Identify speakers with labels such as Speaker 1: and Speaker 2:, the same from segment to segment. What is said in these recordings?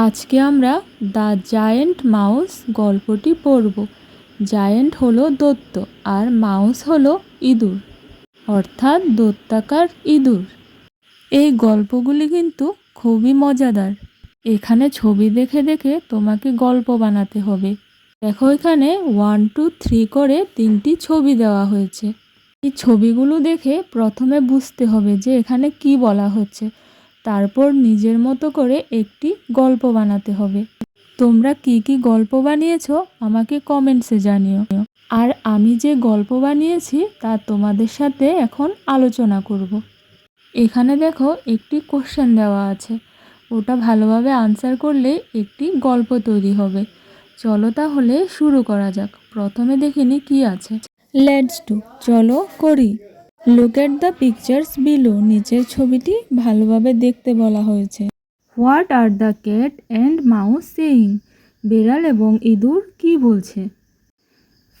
Speaker 1: আজকে আমরা the giant mouse গল্পটি পড়ব। জায়েন্ট হলো দৈত্য আর মাউস হলো ইঁদুর, অর্থাৎ দৈত্যাকার ইঁদুর। এই গল্পগুলি কিন্তু খুবই মজাদার। এখানে ছবি দেখে দেখে তোমাকে গল্প বানাতে হবে। দেখো, এখানে 1 2 3 করে 3টি ছবি দেওয়া হয়েছে। এই ছবিগুলো দেখে প্রথমে বুঝতে হবে যে এখানে কি বলা হচ্ছে, তারপর নিজের মতো করে একটি গল্প বানাতে হবে। তোমরা কি কি গল্প বানিয়েছো আমাকে কমেন্টসে জানিও। আর আমি যে গল্প বানিয়েছি তা তোমাদের সাথে এখন আলোচনা করব। এখানে দেখো একটি কোশ্চেন দেওয়া আছে, ওটা ভালোভাবে আনসার করলে একটি গল্প তৈরি হবে। চলো তাহলে শুরু করা যাক। প্রথমে দেখিনি কি আছে। লেটস ডু, চলো করি। Look at the pictures below, নিচের ছবিটি ভালোভাবে দেখতে বলা হয়েছে। What are the cat and mouse saying, বেড়াল এবং ইঁদুর কি বলছে।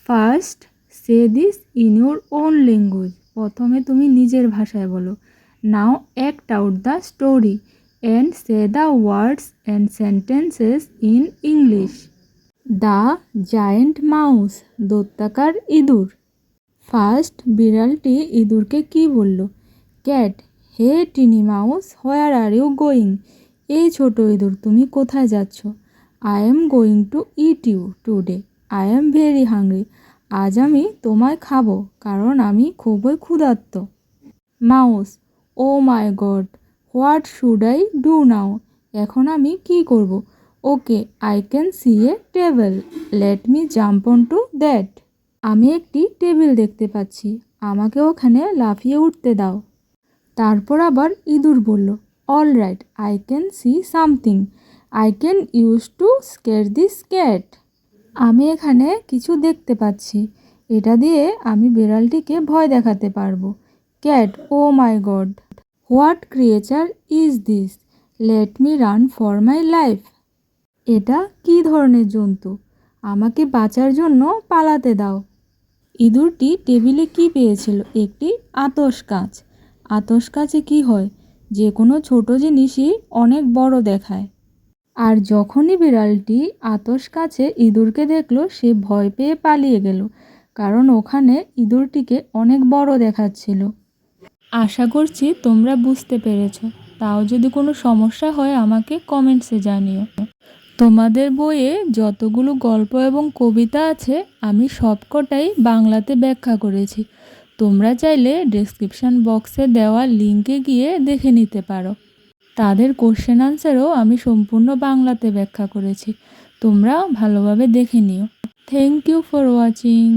Speaker 1: First say this in your own language, প্রথমে তুমি নিজের ভাষায় বলো। Now act out the story and say the words and sentences in English. The giant mouse, দৈত্যাকার ইঁদুর। ফার্স্ট বিড়ালটি ইঁদুরকে কি বলল। Cat, hey tiny mouse where are you going, এই ছোট ইঁদুর তুমি কোথায় যাচ্ছ। I am going to eat you today, I am very hungry, আজ আমি তোমায় খাবো কারণ আমি খুবই ক্ষুধার্ত। Mouse, oh my god what should I do now, এখন আমি কি করব। Okay, I can see a table, let me jump on to that, আমি একটি টেবিল দেখতে পাচ্ছি, আমাকে ওখানে লাফিয়ে উঠতে দাও। তারপর আবার ইঁদুর বলল, all right, I can see something, I can use to scare this cat, আমি এখানে কিছু দেখতে পাচ্ছি, এটা দিয়ে আমি বিড়ালটিকে ভয় দেখাতে পারবো। Cat, oh my god what creature is this, let me run for my life, এটা কি ধরনের জন্তু, আমাকে বাঁচার জন্য পালাতে দাও। ইঁদুরটি টেবিলে কি পেয়েছিল, একটি আতশ কাঁচ। আতশ কাঁচে কি হয়, যে কোনো ছোট জিনিসই অনেক বড় দেখায়। আর যখনই বিড়ালটি আতশ কাঁচে ইঁদুরকে দেখলো, সে ভয় পেয়ে পালিয়ে গেল, কারণ ওখানে ইঁদুরটিকে অনেক বড় দেখাচ্ছিল। আশা করছি তোমরা বুঝতে পেরেছো। তাও যদি কোনো সমস্যা হয় আমাকে কমেন্টসে জানিও। তোমাদের বইয়ে যতগুলো গল্প এবং কবিতা আছে আমি সবকটাই বাংলাতে ব্যাখ্যা করেছি। তোমরা চাইলে ডেসক্রিপশন বক্সে দেওয়া লিঙ্কে গিয়ে দেখে নিতে পারো। তাদের কোশ্চেন আনসারও আমি সম্পূর্ণ বাংলাতে ব্যাখ্যা করেছি, তোমরা ভালোভাবে দেখে নিও। Thank you for watching.